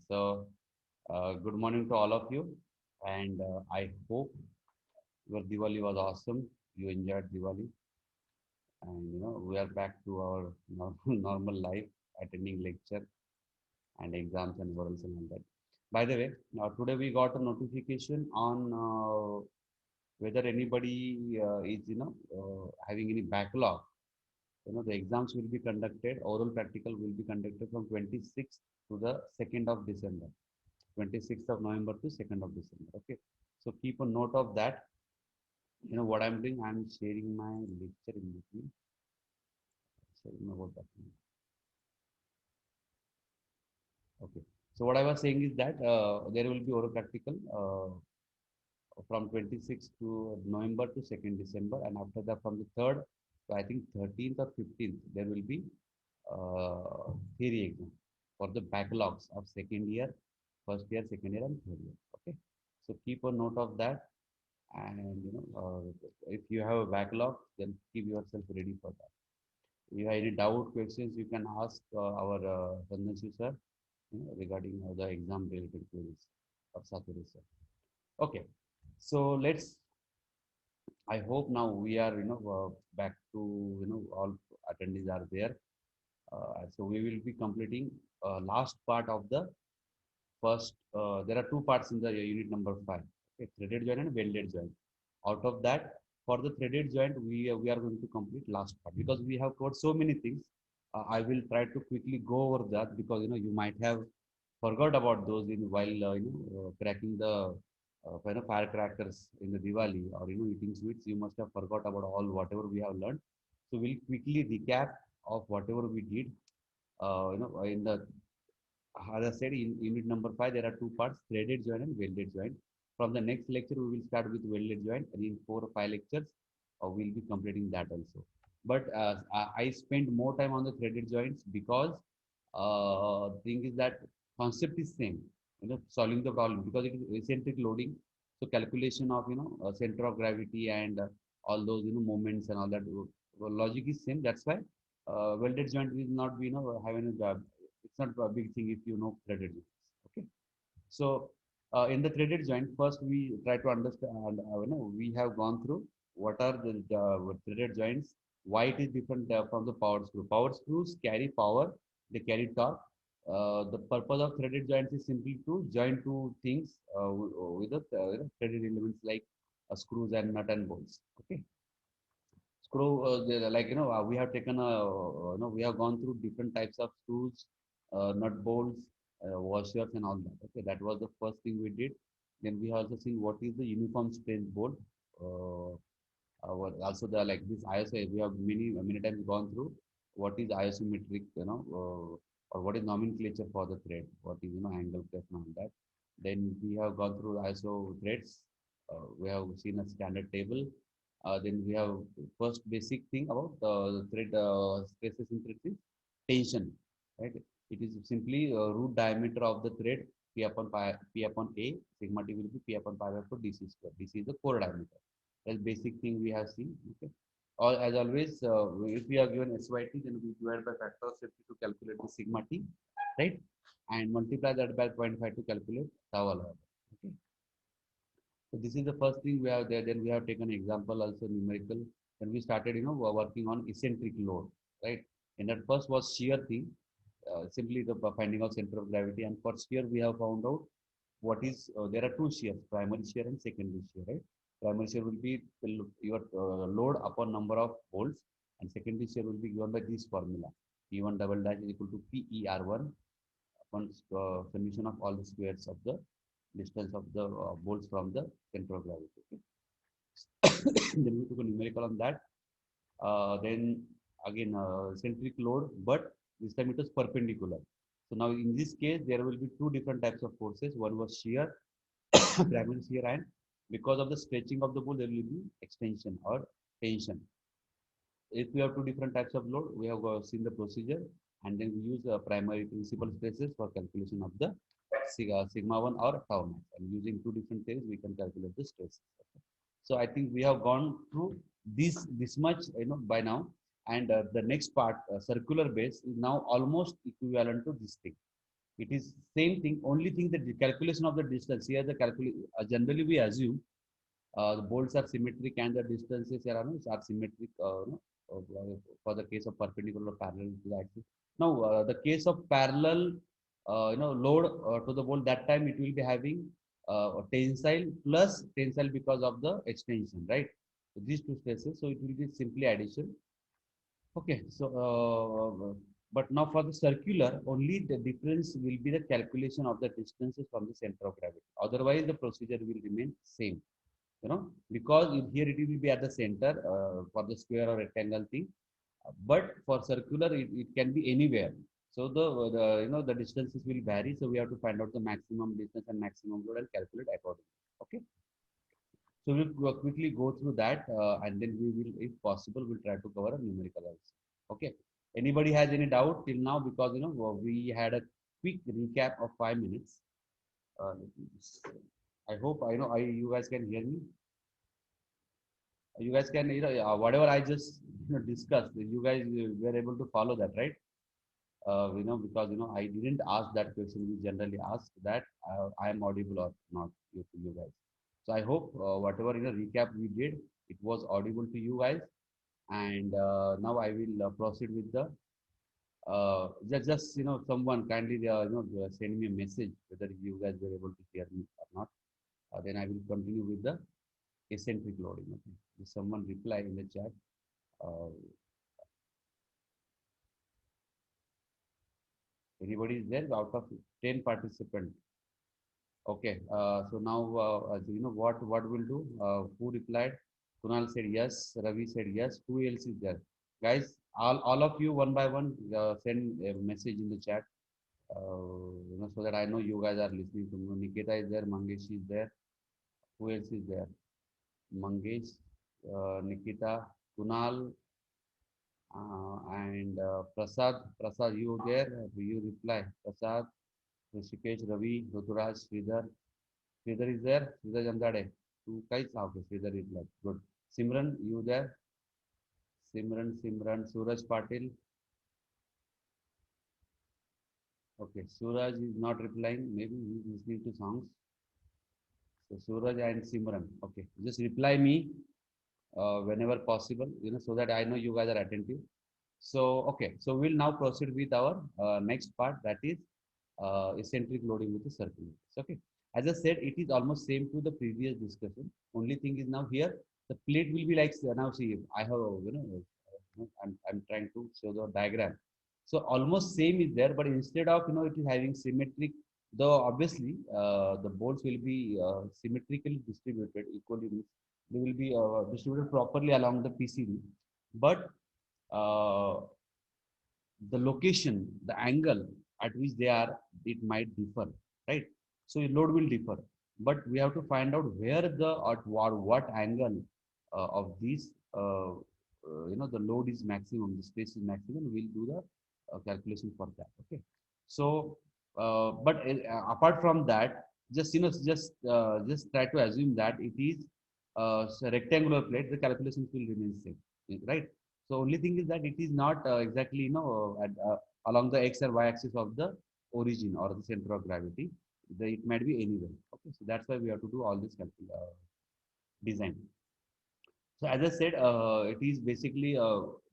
Good morning to all of you, and I hope your Diwali was awesome. You enjoyed Diwali, and we are back to our normal life, attending lecture and exams and orals and all that. By the way, now today we got a notification on whether anybody is having any backlog. The exams will be conducted, oral practical will be conducted from 26th to the 2nd of December. 26th of November to 2nd of December. Okay. So keep a note of that. What I'm doing, I'm sharing my lecture in between. Sharing my word document. Okay. So what I was saying is that there will be oral practical from 26th to November to 2nd December, and after that from the 3rd to I think 13th or 15th there will be theory exam for the backlogs of second year, first year, second year, and third year. Okay. So keep a note of that. And if you have a backlog, then keep yourself ready for that. If you have any doubt, questions, you can ask our Chandansu sir regarding the exam related queries of Saturi sir. Okay, so let's. I hope now we are back to all attendees are there. So we will be completing last part of the first. There are two parts in the unit number 5. Okay, threaded joint and welded joint. Out of that, for the threaded joint, we are going to complete last part because we have covered so many things. I will try to quickly go over that because you might have forgot about those in while cracking the firecrackers in the Diwali or eating sweets. You must have forgot about all whatever we have learned. So we'll quickly recap of whatever we did. In the as I said, in unit number 5, there are two parts, threaded joint and welded joint. From the next lecture, we will start with welded joint, and in 4 or 5 lectures, we'll be completing that also. But I spend more time on the threaded joints because thing is that concept is same, solving the problem because it is eccentric loading. So calculation of center of gravity and all those moments and all that logic is same. That's why welded joint will not be having a it's not a big thing if you know threaded joints. Okay. So in the threaded joint, first we try to understand. We have gone through what are the threaded joints, why it is different from the power screw. Power screws carry power, they carry torque. The purpose of threaded joints is simply to join two things with the threaded elements like screws and nut and bolts. Okay. Screw like we have taken we have gone through different types of screws, nut bolts, washers and all that. Okay, that was the first thing we did. Then we also seen what is the uniform strength bolt. Also the like this ISO we have many times gone through what is isometric or what is nomenclature for the thread, what is angle clef and all that. Then we have gone through ISO threads. We have seen a standard table. Then we have first basic thing about the thread stresses in thread is tension, right? It is simply root diameter of the thread p upon pi, p upon a, sigma t will be p upon pi by 4 dc square. This is the core diameter. That's basic thing we have seen. Okay. Or as always, if we are given SYT, then we divide by factor of safety to calculate the sigma t, right? And multiply that by 0.5 to calculate tau alpha. Okay. So this is the first thing we have there. Then we have taken example also numerical. Then we started, working on eccentric load, right? And that first was shear thing, simply the finding of center of gravity. And for shear, we have found out what is, there are two shears, primary shear and secondary shear, right? Primary shear will be your load upon number of bolts, and secondary shear will be given by this formula. P1 double dash is equal to PER1 upon summation of all the squares of the distance of the bolts from the center of gravity. Okay. Then we took a numerical on that. Then again centric load, but this time it was perpendicular. So now in this case there will be two different types of forces. One was shear, primary shear, and because of the stretching of the bolt there will be extension or tension. If we have two different types of load, we have seen the procedure, and then we use primary principal stresses for calculation of the sigma 1 or tau max. And using two different theories, we can calculate the stresses. Okay. So I think we have gone through this much, by now. And the next part, circular base, is now almost equivalent to this thing. It is same thing. Only thing that the calculation of the distance here, the calculation generally we assume the bolts are symmetric and the distances are, are symmetric. For the case of perpendicular or parallel to the axis. Now, the case of parallel, load to the bolt, that time it will be having tensile plus tensile because of the extension, right? So these two stresses, so it will be simply addition. Okay, so but now for the circular, only the difference will be the calculation of the distances from the center of gravity. Otherwise, the procedure will remain same. Because here it will be at the center for the square or rectangle thing, but for circular it can be anywhere. So the distances will vary. So we have to find out the maximum distance and maximum load and calculate accordingly. Okay. So we'll quickly go through that, and then we will, if possible, we'll try to cover a numerical also. Okay. Anybody has any doubt till now? Because we had a quick recap of 5 minutes. I hope you guys can hear me. You guys can whatever I just discussed. You guys were able to follow that, right? Because I didn't ask that question. We generally ask that I am audible or not to you guys. So I hope whatever recap we did, it was audible to you guys. And now I will proceed with the just someone kindly send me a message whether you guys were able to hear me or not. Then I will continue with the eccentric loading. Okay. If someone reply in the chat. Uh, Anybody is there out of 10 participants? Okay. So now, what we'll do? Who replied? Kunal said yes. Ravi said yes. Who else is there? Guys, all of you one by one send a message in the chat. So that I know you guys are listening to me. Nikita is there. Mangesh is there. Who else is there? Mangesh, Nikita, Kunal, and Prasad. Prasad, you there? You reply. Prasad, Rishikesh, Ravi, Ruturaj, Sridhar. Sridhar is there? Sridhar Jamdade. Two guys. Okay, Sridhar is like good. Simran, you there? Simran, Suraj Patil. Okay, Suraj is not replying. Maybe he's listening to songs. So Suraj and Simran. Okay, just reply me whenever possible, so that I know you guys are attentive. So, okay, so we'll now proceed with our next part, that is eccentric loading with the circular. Okay, as I said, it is almost same to the previous discussion. Only thing is now here the plate will be like, now see, I have I'm trying to show the diagram. So almost same is there, but instead of it is having symmetric, though obviously the bolts will be symmetrically distributed equally. They will be distributed properly along the PCB, but uh, the location, the angle at which they are, it might differ, right? So load will differ, but we have to find out where at what angle of these, the load is maximum, the space is maximum. We'll do the calculation for that. Okay. So, but apart from that, just try to assume that it is rectangular plate. The calculations will remain same, right? So only thing is that it is not exactly along the x or y axis of the origin or the center of gravity. It might be anywhere. Okay, so that's why we have to do all this design. So as I said, it is basically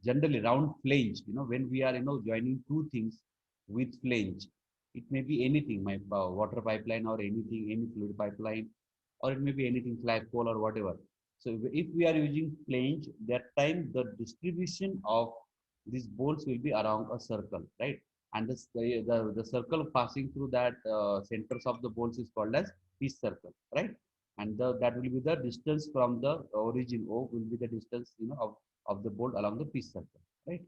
generally round flange. When we are joining two things with flange, it may be anything, my water pipeline or anything, any fluid pipeline, or it may be anything, flagpole or whatever. So if we are using flange, that time the distribution of these bolts will be around a circle, right? And the circle passing through that centers of the bolts is called as pitch circle, right? And that will be the distance from the origin O will be the distance of the bolt along the pitch circle, right?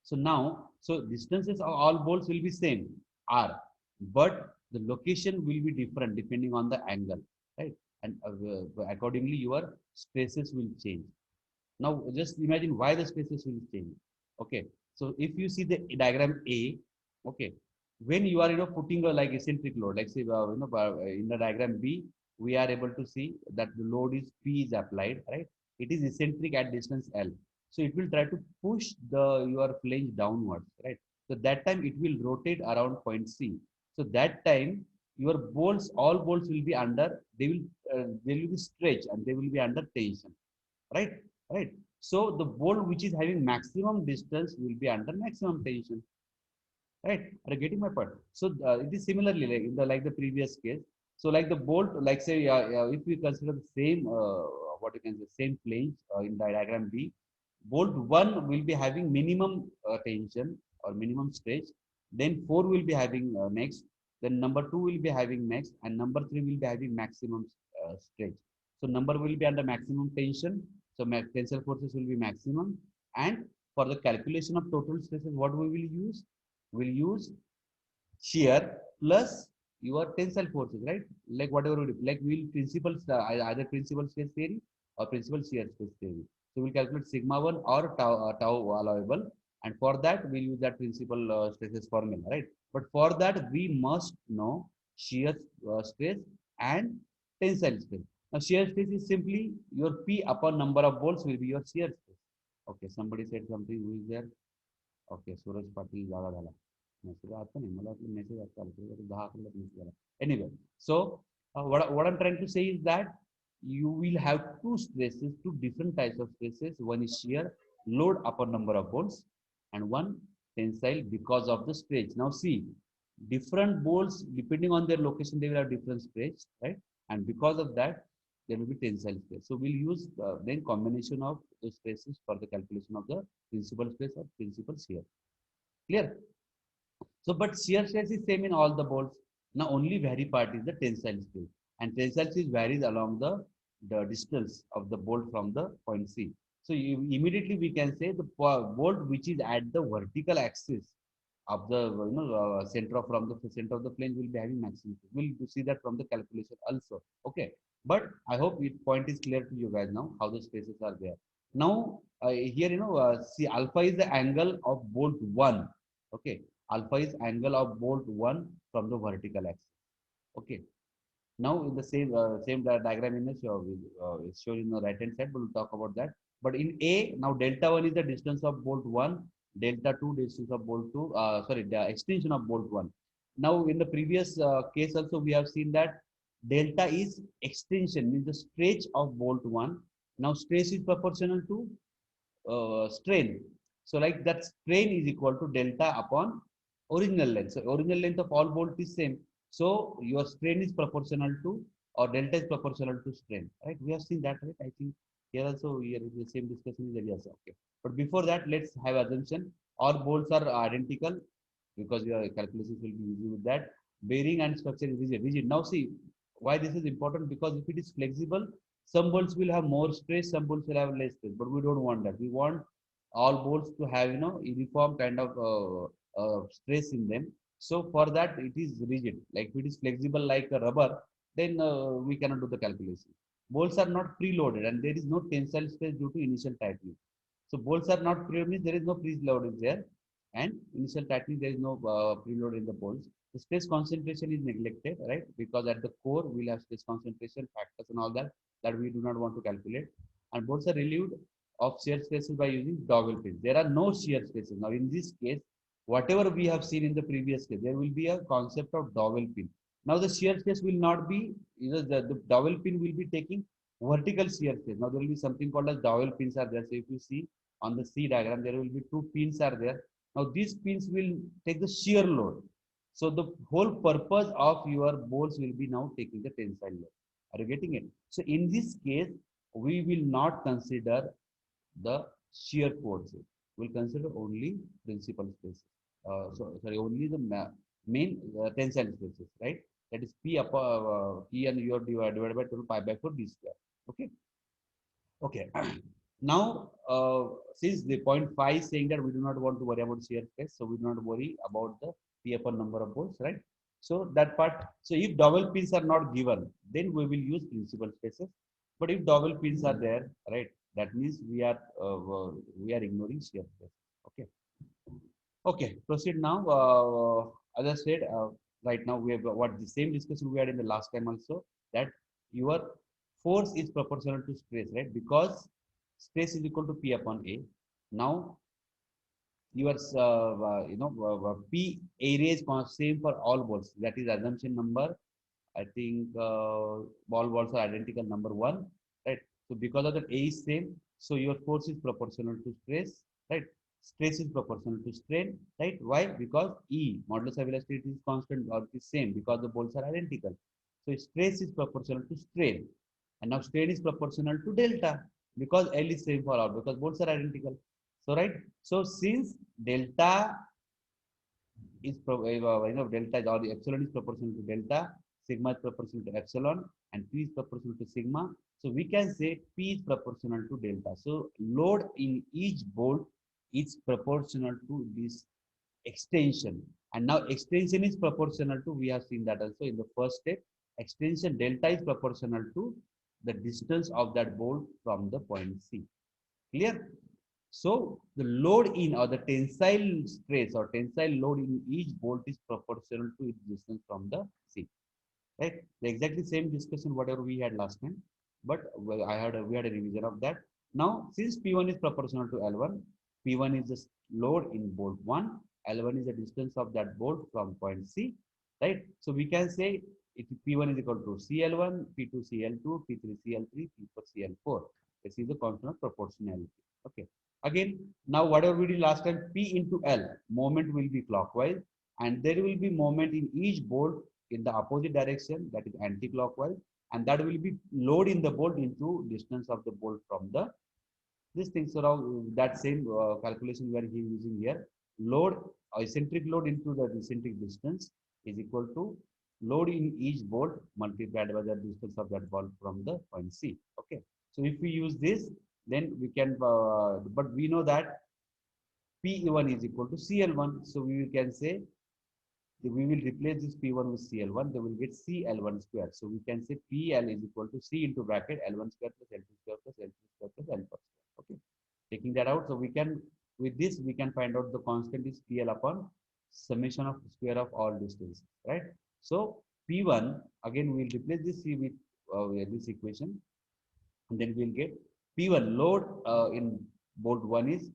So now, so distances of all bolts will be same R, but the location will be different depending on the angle, right? And accordingly, your stresses will change. Now, just imagine why the stresses will change. Okay, so if you see the diagram A, okay, when you are putting a like eccentric load, like say in the diagram B, we are able to see that the load is P is applied, right? It is eccentric at distance L, so it will try to push your flange downwards, right? So that time it will rotate around point C, So that time your bolts, all bolts will be under, they will be stretched and they will be under tension, right? Right. So the bolt which is having maximum distance will be under maximum tension, right? Are you getting my point? So it is similarly like in the like the previous case. So like the bolt, like say if we consider the same what you can say same planes in the diagram B, bolt one will be having minimum tension or minimum stretch, then four will be having next, then number two will be having next, and number three will be having maximum stretch. So number will be under maximum tension, so tensile forces will be maximum, and for the calculation of total stresses, what we will use? Will use shear plus your tensile forces, right? Like whatever we do, like we'll principal either principal stress theory or principal shear stress theory. So we'll calculate sigma 1 or tau allowable, and for that we'll use that principal stresses formula, right? But for that we must know shear stress and tensile stress. Now shear stress is simply your P upon number of bolts will be your shear stress. Okay, somebody said something. Who is there? Okay Suraj Patil जागा झाला message आता नाही मला वाटलं message आता आला तरी 10 message आला anyway so what I'm trying to say is that you will have two stresses, two different types of stresses. One is shear load upon number of bolts and one tensile because of the stretch. Now see, different bolts depending on their location they will have different stretch, right? And because of that there will be tensile stress. So we'll use then combination of the stresses for the calculation of the principal stress or principal shear. Clear? So, but shear stress is same in all the bolts. Now, only vary part is the tensile stress, and tensile stress varies along the distance of the bolt from the point C. So, immediately we can say the bolt which is at the vertical axis of the center of, from the center of the plane will be having maximum. We'll see that from the calculation also. Okay, but I hope it point is clear to you guys now how the stresses are there. Now here see alpha is the angle of bolt one. Okay, alpha is angle of bolt one from the vertical axis. Okay, now in the same diagram image is shown in the right hand side, but we'll talk about that. But in A, now delta 1 is the distance of bolt 1, delta 2 distance of bolt 2, sorry, the extension of bolt 1. Now in the previous case also we have seen that delta is extension, means the stretch of bolt 1. Now stress is proportional to strain. So like that strain is equal to delta upon original length. So original length of all bolt is same. So your strain is proportional to, or delta is proportional to strain, right? We have seen that, right? I think here also here is the same discussion is there. Yes, okay. But before that, let's have assumption all bolts are identical because your calculations will be easy with that. Bearing and structure is rigid. Rigid. Now see why this is important, because if it is flexible, some bolts will have more stress, some bolts will have less stress, but we don't want that. We want all bolts to have uniform kind of stress in them. So for that it is rigid. Like if it is flexible like a rubber, then we cannot do the calculation. Bolts are not preloaded and there is no tensile stress due to initial tightening. So bolts are not preloaded, means there is no preload is there, and initial tightening there is no preload in the bolts. The stress concentration is neglected, right? Because at the core we'll have stress concentration factors and all that we do not want to calculate. And bolts are relieved of shear stresses by using dowel pins. There are no shear stresses. Now in this case, whatever we have seen in the previous case, there will be a concept of dowel pin. Now the shear stress will not be, the dowel pin will be taking vertical shear stress. Now there will be something called as dowel pins are there. So if you see on the C diagram, there will be two pins are there. Now these pins will take the shear load. So the whole purpose of your bolts will be now taking the tensile load. Are you getting it? So in this case, we will not consider the shear forces. We'll consider only principal stresses. So sorry, only the main tensile stresses, right? That is P upon P and U divided by total pi by 4 d square. Okay. Okay. Now, since the point 5 is saying that we do not want to worry about shear stress, so we do not worry about the P upon number of bolts, right? So that part, so if dowel pins are not given, then we will use principal stresses. But if dowel pins are there, right, that means we are ignoring shear stress. Okay. Okay. Proceed now. As I said, right now we have what the same discussion we had in the last time also, that your force is proportional to stress, right? Because stress is equal to P upon A. Now your P area is same for all balls. That is assumption number. I think ball balls are identical number one, right? So because of that A is same, so your force is proportional to stress, right? Stress is proportional to strain, right? Why? Because E, modulus of elasticity is constant or it is same because the balls are identical. So stress is proportional to strain. And now strain is proportional to delta because L is same for all because balls are identical. So right. So since delta is delta is or the epsilon is proportional to delta, sigma is proportional to epsilon, and P is proportional to sigma. So we can say P is proportional to delta. So load in each bolt is proportional to this extension. And now extension is proportional to, we have seen that also in the first step, extension delta is proportional to the distance of that bolt from the point C. Clear? So the load in or the tensile stress or tensile load in each bolt is proportional to its distance from the C. Right? The exactly same discussion whatever we had last time, but we had a revision of that. Now since P1 is proportional to L1, P1 is the load in bolt 1, L1 is the distance of that bolt from point C. Right? So we can say it P1 is equal to CL1, P2 CL2, P3 CL3, P4 CL4. This is the constant of proportionality. Okay. Again, now whatever we did last time, P into L, moment will be clockwise, and there will be moment in each bolt in the opposite direction, that is anti-clockwise, and that will be load in the bolt into distance of the bolt from the this thing. So now that same calculation we are using here, load eccentric load into the eccentric distance is equal to load in each bolt multiplied by the distance of that bolt from the point C. Okay. So if we use this, then we can, but we know that P1 is equal to CL1. So we can say we will replace this P1 with CL1, they will get CL1 square. So we can say PL is equal to C into bracket L1 square plus L2 square plus L3 square plus L4 square. Okay. Taking that out, so we can, with this, we can find out the constant is PL upon summation of square of all distance, right? So P1, again, we'll replace this C with this equation, and then we'll get P1 load in bolt 1 is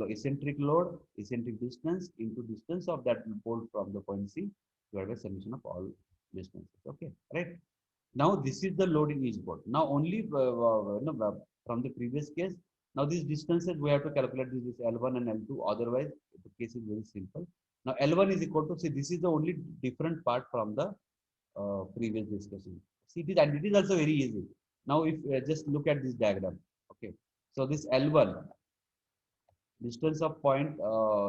eccentric load, eccentric distance into distance of that bolt from the point C divided by summation of all distances. Okay, right? Now this is the load in each bolt. Now only from the previous case, now these distances we have to calculate this L1 and L2. Otherwise, the case is very simple. Now L1 is equal to, see, this is the only different part from the previous discussion. See, it is, and it is also very easy. Now, if just look at this diagram, okay. So this L1 distance of point,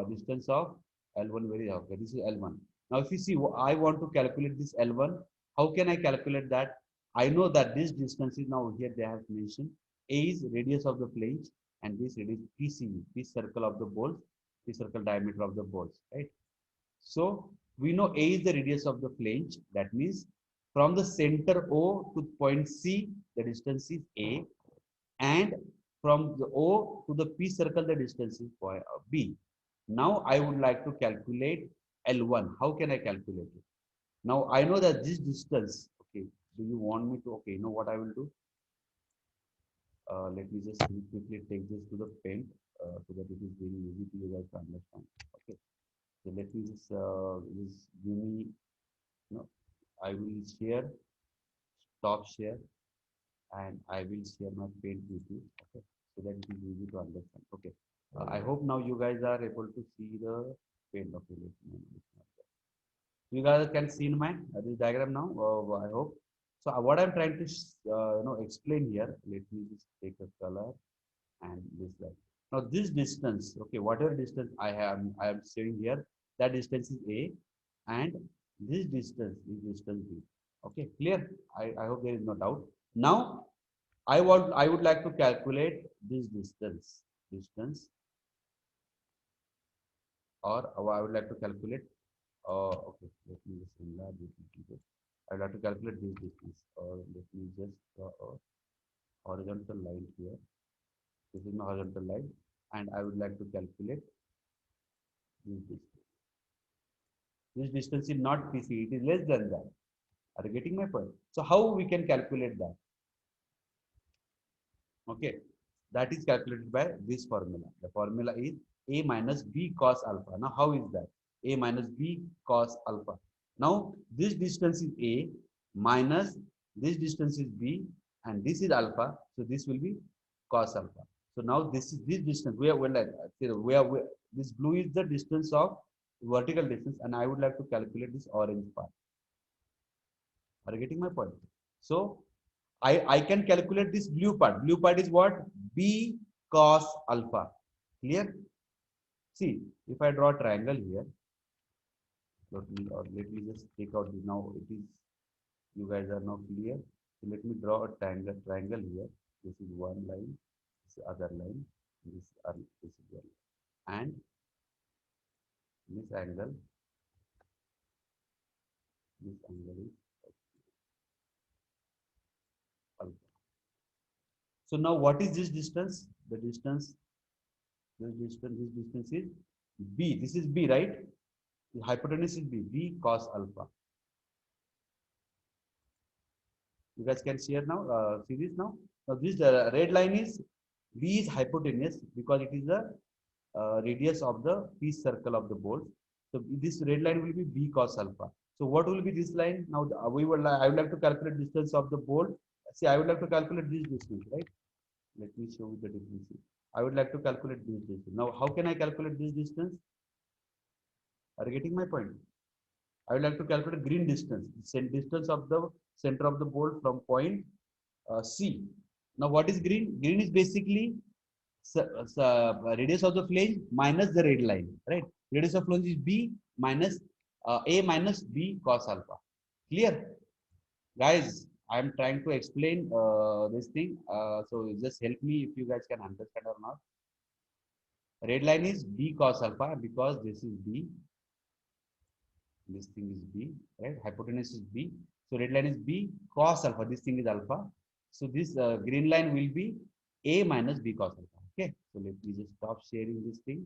distance of L1 very okay. This is L1. Now, if you see, I want to calculate this L1. How can I calculate that? I know that this distance is now here. They have mentioned A is radius of the flange, and this radius PCB, this circle of the bolts, this circle diameter of the bolts, right? So we know A is the radius of the flange. That means from the center O to point C, the distance is A, and from the O to the P circle, the distance is B. Now I would like to calculate L1. How can I calculate it? Now I know that this distance, okay, do you want me to, okay, you know what I will do? Let me just quickly take this to the pen so that it is very easy to you guys to understand. Okay. So let me just give me, you know, I will share, stop share, and I will share my paint with you. Okay, so that it is easy to understand. Okay, I hope now you guys are able to see the paint. Okay, let me, you guys can see in my this diagram now. I hope. So what I'm trying to explain here. Let me just take a color and this like. Now this distance, okay, whatever distance I am showing here, that distance is A, and this distance is distance B. Okay, clear? I hope there is no doubt. Now I would like to calculate this distance, or I would like to calculate. Okay, let me just enlarge it. I would like to calculate this distance, or let me just draw a horizontal line here. This is my horizontal line, and I would like to calculate this distance. This distance is not PC; it is less than that. Are you getting my point? So how we can calculate that? Okay, that is calculated by this formula. The formula is A minus B cos alpha. Now, how is that? A minus B cos alpha. Now, this distance is A minus this distance is B and this is alpha. So, this will be cos alpha. So, now this is this distance. This blue is the distance of vertical distance, and I would like to calculate this orange part. Are you getting my point? So, I can calculate this blue part. Blue part is what? B cos alpha. Clear? See, if I draw a triangle here, let me just take out this. Now it is, you guys are now clear. So let me draw a triangle here. This is one line, this is other line, this is one. And this angle is alpha. So now what is this distance? This distance is B. This is B, right? The hypotenuse is B cos alpha. You guys can see now, see this now. Now this red line is B is hypotenuse because it is the radius of the piece circle of the bolt. So this red line will be B cos alpha. So what will be this line? Now I would like to calculate distance of the bolt. See, I would like to calculate this distance, right? Let me show you the difference. I would like to calculate this distance. Now, how can I calculate this distance? Are you getting my point? I would like to calculate green distance, distance of the center of the bolt from point C. Now, what is green? Green is basically radius of the flange minus the red line, right? Radius of flange is B minus A minus B cos alpha. Clear? Guys, I am trying to explain this thing. So just help me if you guys can understand or not. Red line is B cos alpha because this is B. This thing is B, right? Hypotenuse is B. So red line is B cos alpha. This thing is alpha. So this green line will be A minus B cos alpha. Okay. So let me just stop sharing this thing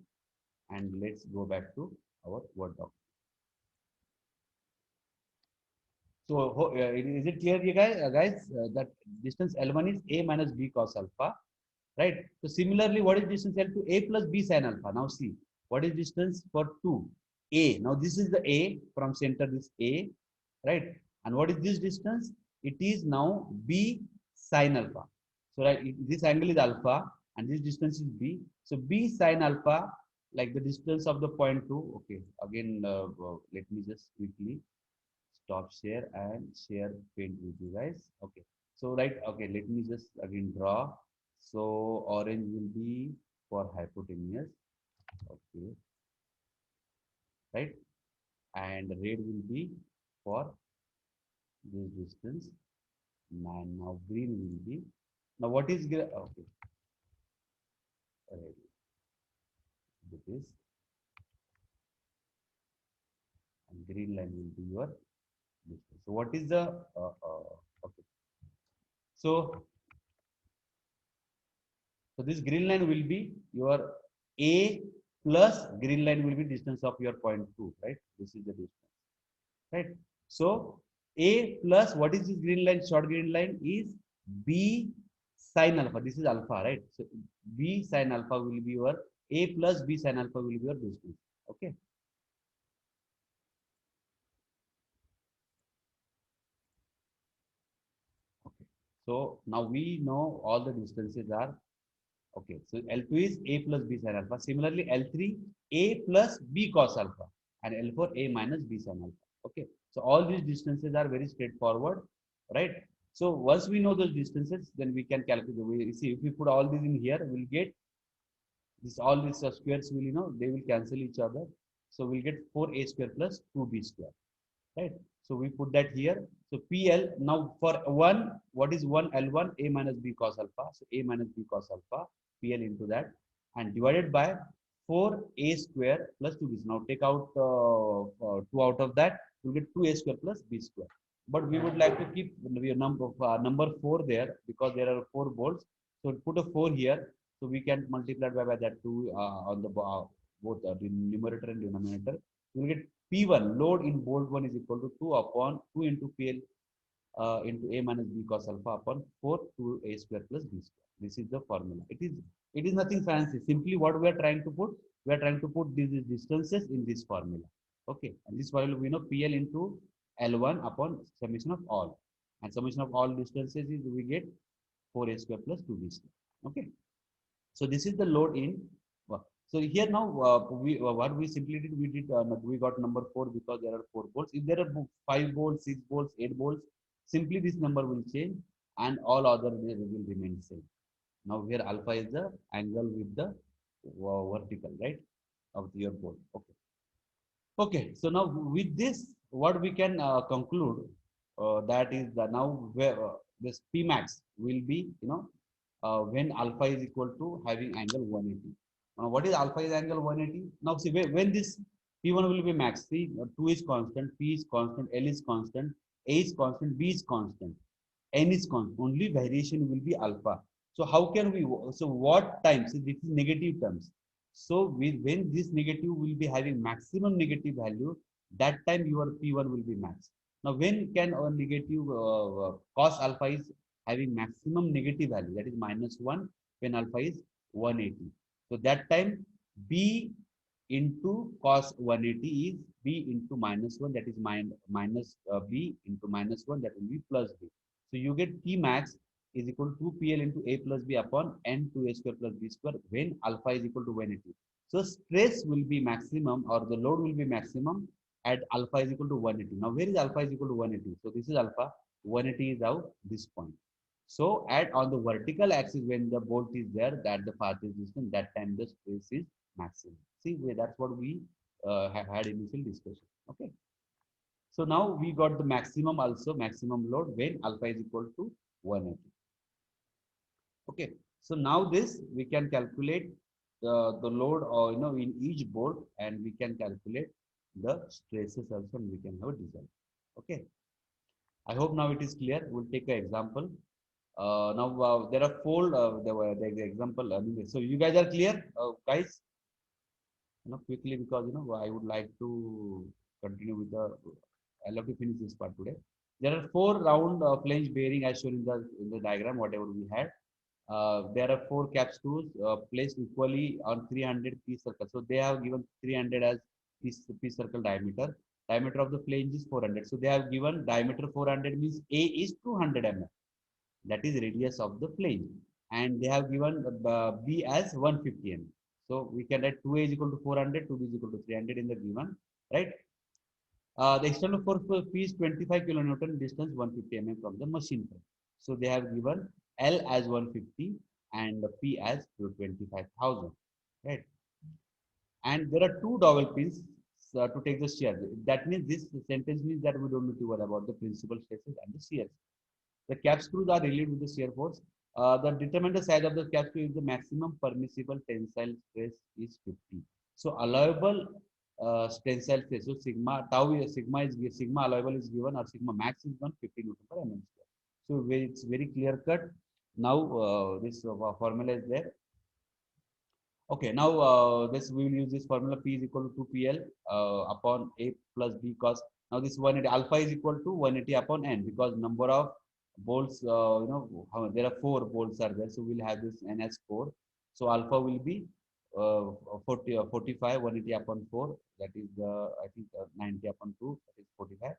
and let's go back to our Word doc. So is it clear, you guys, that distance L1 is A minus B cos alpha, right? So similarly, what is distance L2? A plus B sin alpha. Now see, what is distance for 2? A. Now this is the A from center, this A, right? And what is this distance? It is now B sin alpha. So right, this angle is alpha and this distance is B. So B sin alpha, like the distance of the point 2. Okay, again, let me just quickly stop share and share paint with you guys. Okay, so right, okay, let me just again draw. So orange will be for hypotenuse, okay, right, and red will be for this distance, and now green will be, now what is green? Okay, red, this, and green line will be your distance. So what is the okay, so so this green line will be your A plus green line will be distance of your point 2, right? This is the distance, right? So A plus what is this green line? Short green line is B sin alpha. This is alpha, right? So B sin alpha will be your A plus B sin alpha will be your distance. Okay. Okay. So now we know all the distances are okay. So L2 is A plus B sin alpha. Similarly, L3 A plus B cos alpha and L4 A minus B sin alpha. Okay. So all these distances are very straightforward, right? So once we know those distances, then we can calculate. We see if we put all these in here, we'll get this. All these squares will, they will cancel each other. So we'll get 4A square plus 2B square, right? So we put that here. So PL now for one, what is one L1? A minus B cos alpha. So A minus B cos alpha, PL into that, and divided by 4A square plus 2B. Now take out 2 out of that, you get 2A square plus B square. But we would like to keep your number 4 there because there are 4 bolts. So put a 4 here. So we can multiply by that 2 on the both the numerator and denominator. You will get P1 load in bolt 1 is equal to 2 upon 2 into PL into a minus b cos alpha upon 4 to a square plus b square. This is the formula. It is nothing fancy. Simply what we are trying to put, we are trying to put these distances in this formula. Okay, and this formula we know PL into L1 upon summation of all, and summation of all distances is we get 4a square plus 2b square. Okay, so this is the load in. So here now what we simply did, we got number 4 because there are 4 bolts. If there are 5 bolts, 6 bolts, 8 bolts, simply this number will change and all other will remain same. Now here alpha is the angle with the vertical, right, of your bolt. Okay. Okay. So now with this, what we can conclude that is that now where this P max will be, when alpha is equal to having angle 180. Now what is alpha is angle 180? Now see when this P1 will be max, see 2 is constant, P is constant, L is constant, A is constant, B is constant. N is constant, only variation will be alpha. So how can we, so what time, so this is negative terms. So when this negative will be having maximum negative value, that time your P1 will be max. Now when can a negative cos alpha is having maximum negative value, that is -1, when alpha is 180. So that time B into cos 180 is B into -1, that is minus B into -1, that will be plus B. So you get P max is equal to 2PL into A plus B upon N to A square plus B square when alpha is equal to 180. So stress will be maximum, or the load will be maximum at alpha is equal to 180. Now where is alpha is equal to 180? So this is alpha, 180 is out this point. So at on the vertical axis when the bolt is there, that the farthest distance, that time the stress is maximum. See, that's what we had initial discussion. Okay. So now we got the maximum also, maximum load when alpha is equal to 180. Okay. So now this we can calculate the load or in each bolt, and we can calculate the stresses also, and we can have a result. Okay. I hope now it is clear. We'll take an example. Now there are four the example. So you guys are clear, guys? Quickly, because I would like to continue with the. I love to finish this part today. There are four round flange bearing as shown in the diagram. Whatever we had, there are four cap screws placed equally on 300 piece circle. So they have given 300 as piece circle diameter. Diameter of the flange is 400. So they have given diameter 400 means A is 200 mm. That is radius of the flange, and they have given B as 150 mm. So we can write 2A is equal to 400, 2B is equal to 300 in the given, right? The external force for P is 25 kilonewton, distance 150 mm from the machine frame. So they have given L as 150 and P as 25,000, right? And there are two dowel pins to take the shear. That means this sentence means that we don't need to worry about the principal stresses and the shears. The cap screws are relieved with the shear force. The determine the size of the cap screw is the maximum permissible tensile stress is 50. So allowable tensile stress. So sigma allowable is given, or sigma max is 150 Newton per mm square. So it's very clear cut. Now this formula is there. Okay, now this we will use this formula P is equal to 2PL upon A plus B cos. Now this 180 alpha is equal to 180 upon N, because number of bolts, there are 4 bolts are there. So we'll have this N as 4. So alpha will be 45, 180 upon 4. That is I think 90 upon 2. That is 45.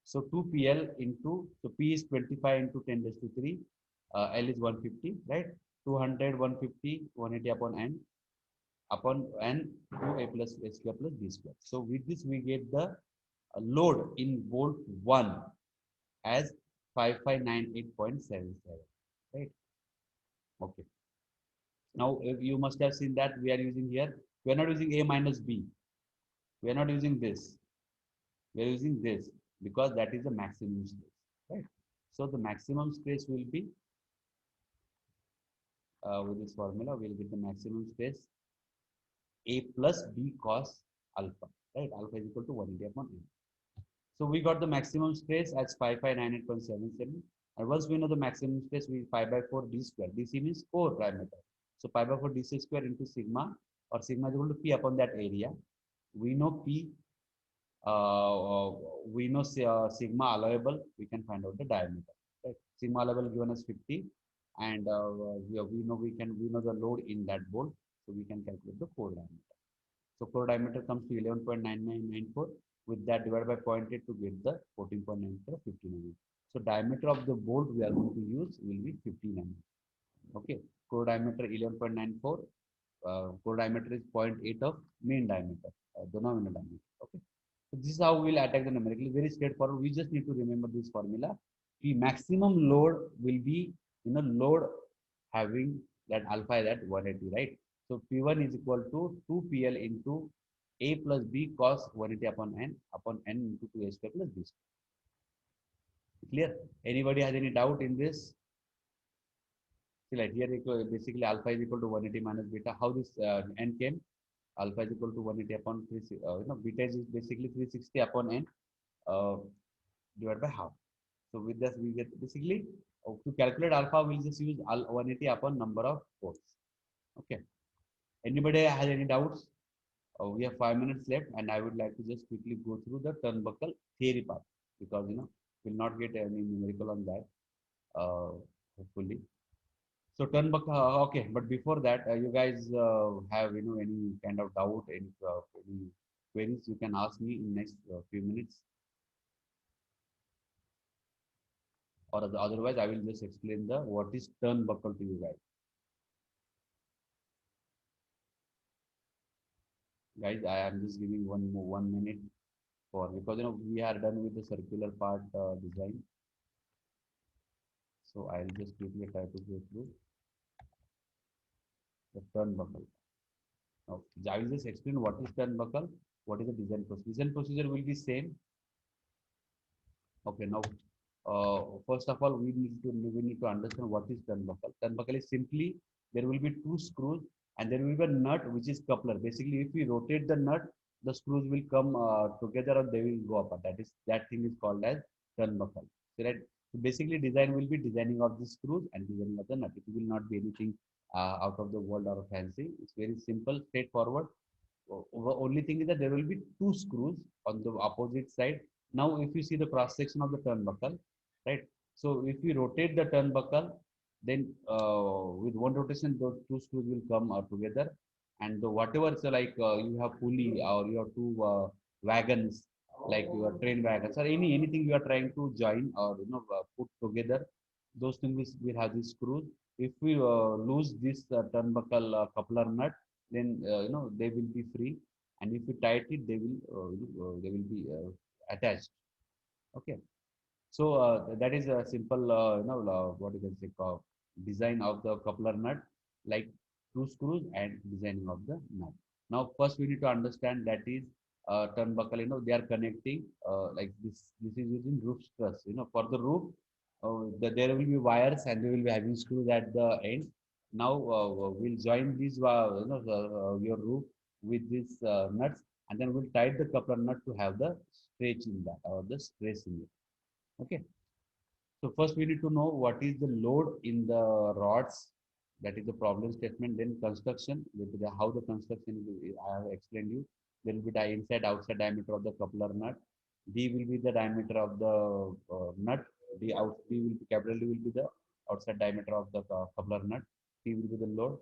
So 2PL into, so P is 25 into 10 raised to 3. L is 150, right? 200, 150, 180 upon N upon N 2A plus A square plus B square. So with this we get the load in bolt 1 as 5598.77, right? Okay. Now you must have seen that we are using here, we are not using A minus B. We are not using this. We are using this because that is the maximum stress, right? So the maximum stress will be with this formula, we'll get the maximum stress A plus B cos alpha, right? Alpha is equal to 180 upon N. So we got the maximum stress as 5598.77. And once we know the maximum stress, we pi by 4 d square. DC means core diameter. So pi by 4 dc square into sigma, or sigma is equal to P upon that area. We know P we know sigma allowable, we can find out the diameter. Right? Sigma allowable given as 50, and we know the load in that bolt, so we can calculate the core diameter. So core diameter comes to 11.9994. With that divided by 0.8 to get the 14.94 50 nanometer. So diameter of the bolt we are going to use will be 50 nanometer. Okay. Core diameter 11.94. Core diameter is 0.8 of main diameter, the nominal diameter. Okay. So this is how we will attack the numerically. Very straightforward. We just need to remember this formula. The maximum load will be, load having that alpha is at 180, right? So P1 is equal to 2PL into A plus B cos 180 upon N into 2A square plus B square. Clear? Anybody has any doubt in this? See, like here, basically alpha is equal to 180 minus beta. How this N came? Alpha is equal to 180 upon 3, beta is basically 360 upon N uh, divided by half. So with this, we get basically to calculate alpha, we'll just use 180 upon number of poles. Okay. Anybody has any doubts? We have 5 minutes left, and I would like to just quickly go through the turnbuckle theory part because we'll not get any numerical on that. Hopefully. So turnbuckle, okay. But before that, you guys have any kind of doubt, any queries, you can ask me in next few minutes. Or otherwise, I will just explain the what is turnbuckle to you guys. Guys, I am just giving 1 minute for because we are done with the circular part design. So I'll just quickly try to go through the turnbuckle. Okay, I will just explain what is turnbuckle, what is the design procedure. Design procedure will be same. Okay, now first of all we need to understand what is turnbuckle. Turnbuckle is simply there will be two screws and there will be a nut which is coupler. Basically, if we rotate the nut, the screws will come together or they will go apart. That thing is called as turnbuckle. So that basically design will be designing of the screws and designing of the nut. It will not be anything out of the world or fancy. It's very simple, straightforward. Only thing is that there will be two screws on the opposite side. Now, if you see the cross section of the turnbuckle, right? So, if we rotate the turnbuckle, then with one rotation, those two screws will come together, and whatever, so like you have pulley or you have two wagons, like your train wagons or anything you are trying to join or put together, those things will have these screws. If we lose this turnbuckle coupler nut, then they will be free, and if you tight it, they will be attached. Okay, so that is a simple what you can say design of the coupler nut, like two screws and designing of the nut. Now first we need to understand that is turnbuckle, they are connecting like this is using roof truss, for the roof. There will be wires and they will be having screws at the end. Now we'll join these your roof with these nuts, and then we'll tie the coupler nut to have the stretch in that or the stress in it. Okay. So first we need to know what is the load in the rods. That is the problem statement. Then construction, how the construction is, I have explained you. There will be the inside outside diameter of the coupler nut. D will be the diameter of the nut. D will be capital D will be the outside diameter of the coupler nut. T will be the load.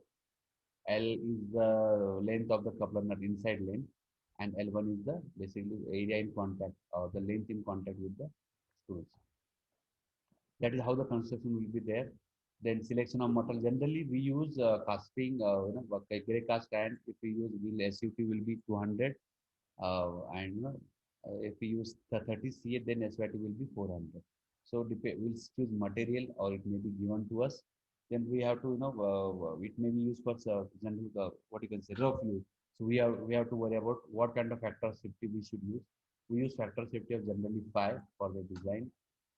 L is the length of the coupler nut inside length, and L1 is the basically area in contact or the length in contact with the screws. That is how the construction will be there. Then selection of metal. Generally, we use casting, gray cast iron. If we use SUT will be 200, and if we use the 30 CA, then SYT will be 400. So we'll choose material, or it may be given to us. Then we have to, it may be used for general, what you can say, rough use. So we have to worry about what kind of factor of safety we should use. We use factor of safety of generally 5 for the design.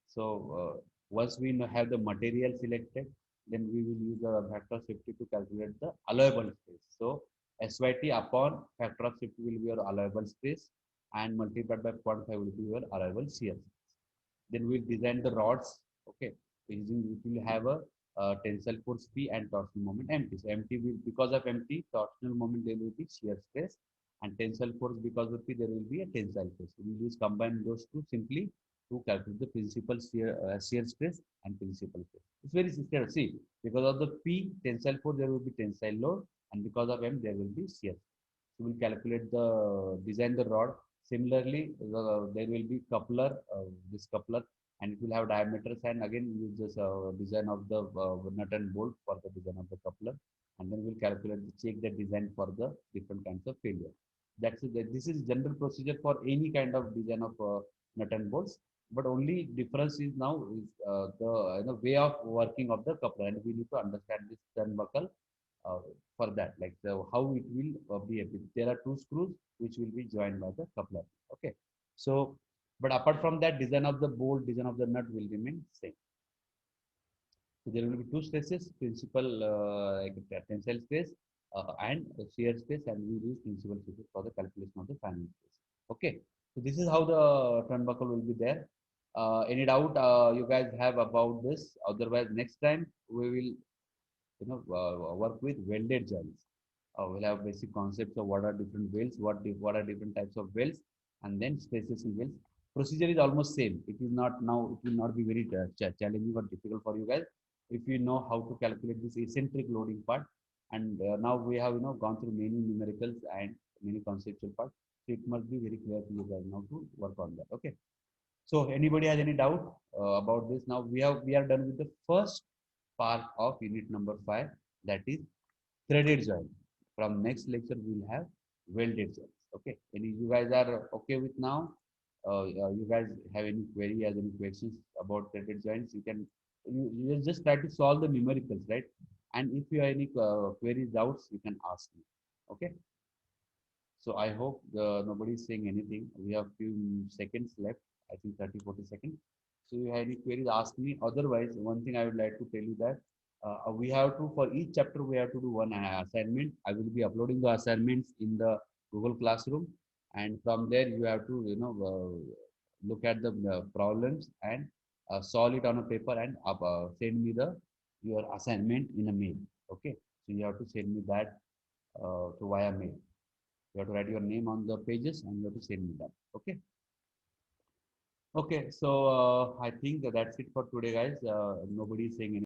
So once we have the material selected, then we will use the factor of safety to calculate the allowable space. So SYT upon factor of safety will be your allowable space, and multiplied by 0.5 will be your allowable shear space. Then we'll design the rods. Okay, using it will have a tensile force P and torsional moment MT. So MT will, because of MT torsional moment, there will be shear stress, and tensile force because of P there will be a tensile force. We use combine those two simply to calculate the principal shear stress and principal force. It's very simple. See, because of the P tensile force there will be tensile load, and because of M there will be shear. So we'll calculate the design the rod. Similarly, there will be coupler, this coupler, and it will have diameters. And again, use this design of the nut and bolt for the design of the coupler, and then we'll calculate check the design for the different kinds of failure. This is general procedure for any kind of design of nut and bolts. But only difference is now is the way of working of the coupler, and we need to understand this turnbuckle uh, for that, like how it will be a bit. There are two screws which will be joined by the coupler. Okay, so but apart from that, design of the bolt, design of the nut will remain same. So there will be two stresses, principal like tensile stress and shear stress, and we use principal stresses for the calculation of the final stress. Okay, so this is how the turnbuckle will be there. Any doubt you guys have about this? Otherwise, next time we will work with welded joints. We'll have basic concepts of what are different welds, what are different types of welds, and then spaces in welds. Procedure is almost same. It is not now. It will not be very challenging or difficult for you guys if you know how to calculate this eccentric loading part. And now we have gone through many numericals and many conceptual parts. So it must be very clear to you guys now to work on that. Okay. So anybody has any doubt about this? Now we are done with the first part of unit number 5, that is threaded joint. From next lecture we'll have welded joints. Okay. Any you guys are okay with now? You guys have any query, has any questions about threaded joints? You just try to solve the numericals, right? And if you have any queries, doubts, you can ask me. Okay. So I hope nobody is saying anything. We have few seconds left. I think 30, 40 seconds. So you have any queries, ask me. Otherwise, one thing I would like to tell you that we have to, for each chapter, we have to do one assignment. I will be uploading the assignments in the Google Classroom. And from there, you have to, look at the problems and solve it on a paper and send me the your assignment in a mail. Okay. So you have to send me that to via mail. You have to write your name on the pages and you have to send me that. Okay. Okay. So I think that's it for today, guys. Nobody is saying anything.